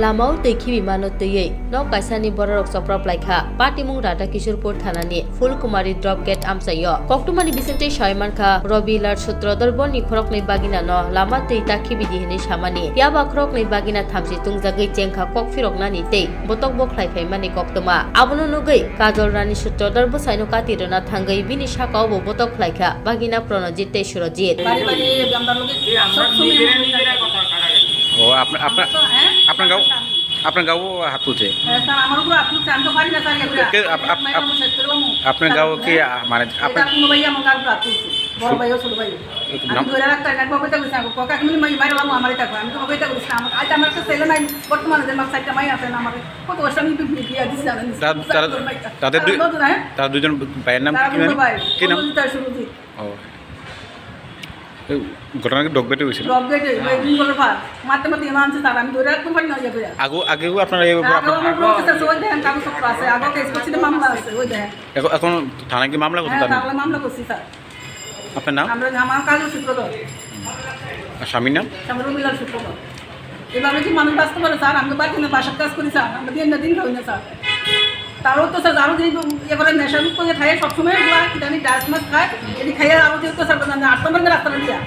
लामाव तैखि विमानतयै नौ काइसानि बररक सप्रब लाइखा पाटिमुं Radha Kishorpur थानानि Phulkumari drop gate आमसायो कक्टुमानि बिसेन्टे सायमानखा रबिलार सूत्र दरबन निखरक नै बागिना न लामा तै ताखि बिदि हिनि सामानि या बाखरक नै बागिना थामसि तुंजागै जेंखा ककफिरकनानि तै बतक बखलायफायमानि कक्टमा आबनो नुगै काजल रानी सूत्र दरब साइनो कातिरना थांगै बिनि साकाव बतक लाइखा बागिना प्रणजित तै सुरजित ও আপনার গাঁও হাত তুলছে আপনার গাঁও কি মানে তারা দুজন ভাইয়ের নাম কি নাম? ও ঘটনা কি ডগবেটে হয়েছিল? আগেও আপনার এখন থানায় কি মামলা করছেন? আপনার নাম? আর স্বামীর নাম? এভাবে কি মানুষ বাঁচতে পারে স্যার? আমি তো বাড়ি না, বাসার কাজ করি স্যার, আমরা দিন খাই না স্যার। তারও তো স্যার আরও যদি ইয়ে করে নেশামুক্ত খায় সবসময় ইদানি ডাস মাছ খায়, এটি খাইয়ে আরও যেহেতু স্যার 8 নম্বর রাস্তা দিয়া